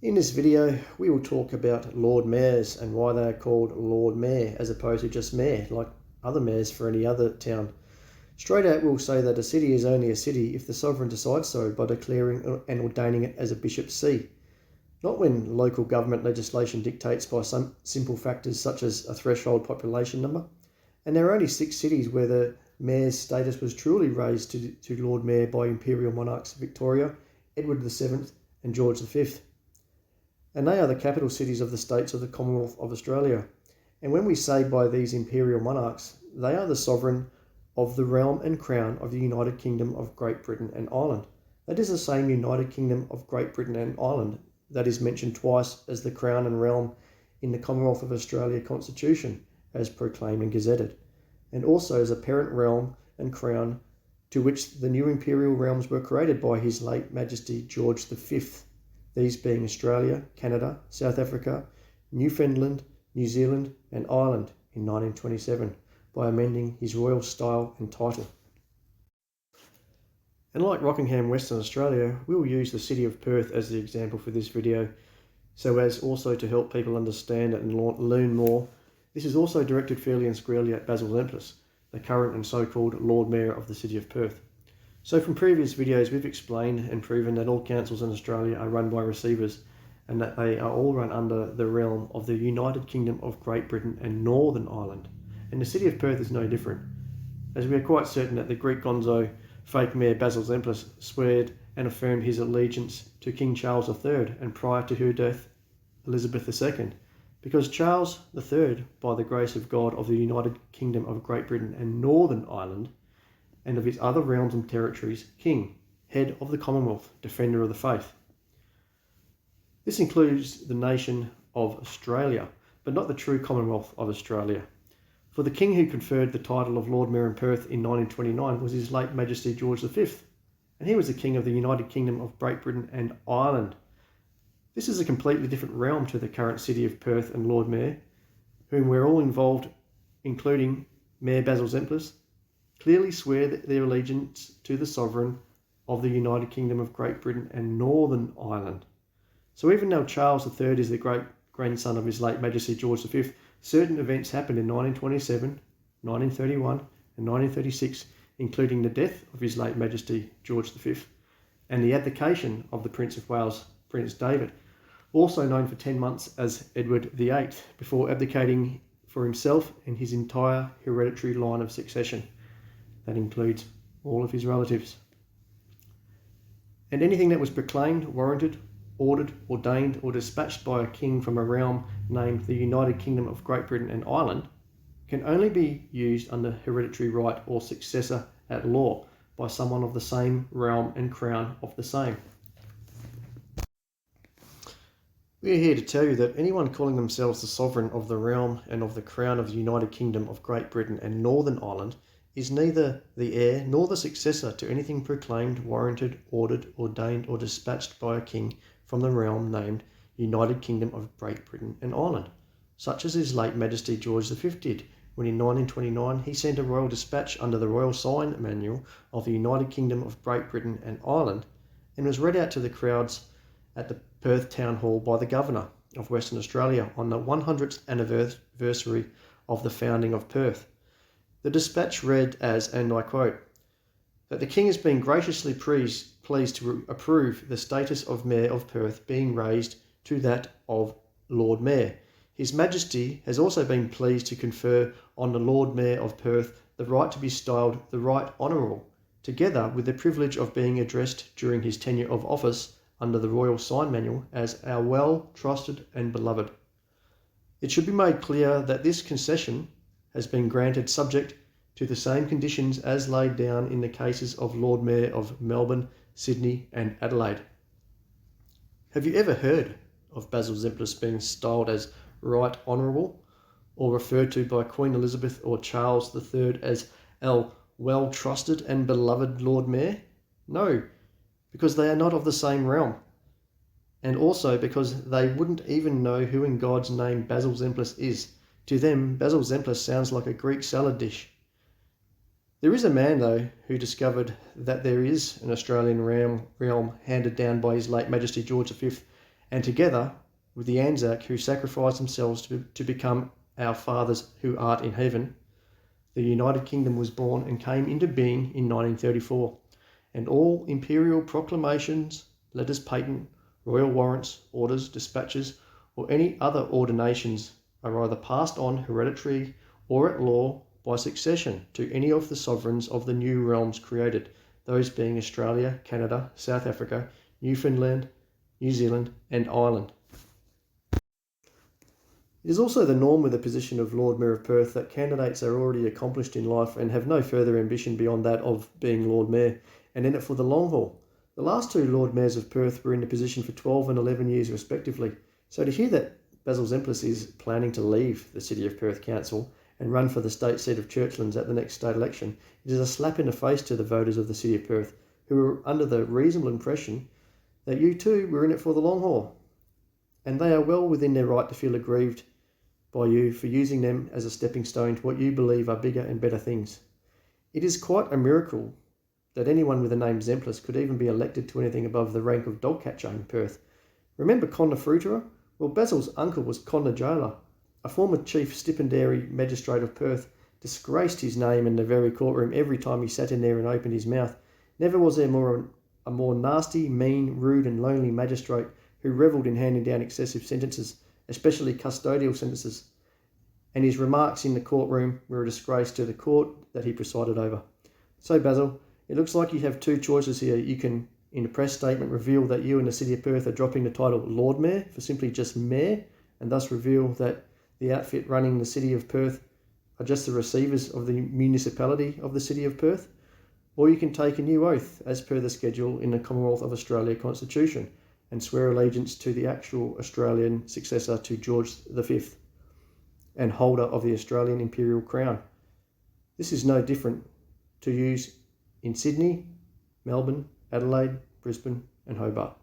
In this video, we will talk about Lord Mayors and why they are called Lord Mayor as opposed to just Mayor, like other mayors for any other town. Straight out, we'll say that a city is only a city if the sovereign decides so by declaring and ordaining it as a bishop's see, not when local government legislation dictates by some simple factors such as a threshold population number. And there are only 6 cities where the mayor's status was truly raised to Lord Mayor by imperial monarchs Victoria, Edward VII and George V. And they are the capital cities of the states of the Commonwealth of Australia. And when we say by these imperial monarchs, they are the sovereign of the realm and crown of the United Kingdom of Great Britain and Ireland. That is the same United Kingdom of Great Britain and Ireland that is mentioned twice as the crown and realm in the Commonwealth of Australia Constitution, as proclaimed and gazetted, and also as a parent realm and crown to which the new imperial realms were created by His late Majesty George V, these being Australia, Canada, South Africa, Newfoundland, New Zealand and Ireland in 1927 by amending his royal style and title. And like Rockingham, Western Australia, we will use the city of Perth as the example for this video, so as also to help people understand it and learn more. This is also directed fairly and squarely at Basil Zempilas, the current and so-called Lord Mayor of the city of Perth. So from previous videos, we've explained and proven that all councils in Australia are run by receivers and that they are all run under the realm of the United Kingdom of Great Britain and Northern Ireland. And the city of Perth is no different, as we are quite certain that the Greek gonzo fake mayor Basil Zempilas sweared and affirmed his allegiance to King Charles III and prior to her death Elizabeth II, because Charles III, by the grace of God of the United Kingdom of Great Britain and Northern Ireland, and of his other realms and territories, king, head of the Commonwealth, defender of the faith. This includes the nation of Australia, but not the true Commonwealth of Australia. For the king who conferred the title of Lord Mayor in Perth in 1929 was His late Majesty George V, and he was the king of the United Kingdom of Great Britain and Ireland. This is a completely different realm to the current city of Perth and Lord Mayor, whom we're all involved, including Mayor Basil Zempilas, clearly swear their allegiance to the sovereign of the United Kingdom of Great Britain and Northern Ireland. So even though Charles III is the great-grandson of His late Majesty George V, certain events happened in 1927, 1931 and 1936, including the death of His late Majesty George V and the abdication of the Prince of Wales, Prince David, also known for 10 months as Edward VIII, before abdicating for himself and his entire hereditary line of succession. That includes all of his relatives. And anything that was proclaimed, warranted, ordered, ordained, or dispatched by a king from a realm named the United Kingdom of Great Britain and Ireland can only be used under hereditary right or successor at law by someone of the same realm and crown of the same. We are here to tell you that anyone calling themselves the sovereign of the realm and of the crown of the United Kingdom of Great Britain and Northern Ireland is neither the heir nor the successor to anything proclaimed, warranted, ordered, ordained, or dispatched by a king from the realm named United Kingdom of Great Britain and Ireland, such as His late Majesty George V did when in 1929 he sent a royal dispatch under the Royal Sign Manual of the United Kingdom of Great Britain and Ireland and was read out to the crowds at the Perth Town Hall by the Governor of Western Australia on the 100th anniversary of the founding of Perth. The dispatch read as, and I quote, that the King has been graciously pleased to approve the status of Mayor of Perth being raised to that of Lord Mayor. His Majesty has also been pleased to confer on the Lord Mayor of Perth the right to be styled the Right Honourable, together with the privilege of being addressed during his tenure of office under the Royal Sign Manual as our well trusted and beloved. It should be made clear that this concession has been granted subject to the same conditions as laid down in the cases of Lord Mayor of Melbourne, Sydney and Adelaide. Have you ever heard of Basil Zempilas being styled as Right Honourable, or referred to by Queen Elizabeth or Charles III as our well trusted and beloved Lord Mayor? No, because they are not of the same realm, and also because they wouldn't even know who in God's name Basil Zempilas is. To them, Basil Zempilas sounds like a Greek salad dish. There is a man, though, who discovered that there is an Australian realm handed down by His late Majesty George V, and together with the Anzac who sacrificed themselves to become our fathers who art in heaven, the United Kingdom was born and came into being in 1934, and all imperial proclamations, letters patent, royal warrants, orders, dispatches, or any other ordinations are either passed on hereditary or at law by succession to any of the sovereigns of the new realms created, those being Australia, Canada, South Africa, Newfoundland, New Zealand, and Ireland. It is also the norm with the position of Lord Mayor of Perth that candidates are already accomplished in life and have no further ambition beyond that of being Lord Mayor and in it for the long haul. The last two Lord Mayors of Perth were in the position for 12 and 11 years respectively, so to hear that Basil Zempilas is planning to leave the City of Perth Council and run for the state seat of Churchlands at the next state election, it is a slap in the face to the voters of the City of Perth, who were under the reasonable impression that you too were in it for the long haul, and they are well within their right to feel aggrieved by you for using them as a stepping stone to what you believe are bigger and better things. It is quite a miracle that anyone with the name Zempilas could even be elected to anything above the rank of dog catcher in Perth. Remember Connor Fruiterer? Well, Basil's uncle was Connor Jailer, a former chief stipendiary magistrate of Perth, disgraced his name in the very courtroom every time he sat in there and opened his mouth. Never was there a more nasty, mean, rude and lonely magistrate who revelled in handing down excessive sentences, especially custodial sentences, and his remarks in the courtroom were a disgrace to the court that he presided over. So Basil, it looks like you have two choices here. You can, in a press statement, reveal that you and the City of Perth are dropping the title Lord Mayor for simply just Mayor, and thus reveal that the outfit running the City of Perth are just the receivers of the municipality of the City of Perth, or you can take a new oath as per the schedule in the Commonwealth of Australia Constitution and swear allegiance to the actual Australian successor to George V and holder of the Australian imperial crown. This is no different to use in Sydney, Melbourne, Adelaide, Brisbane and Hobart.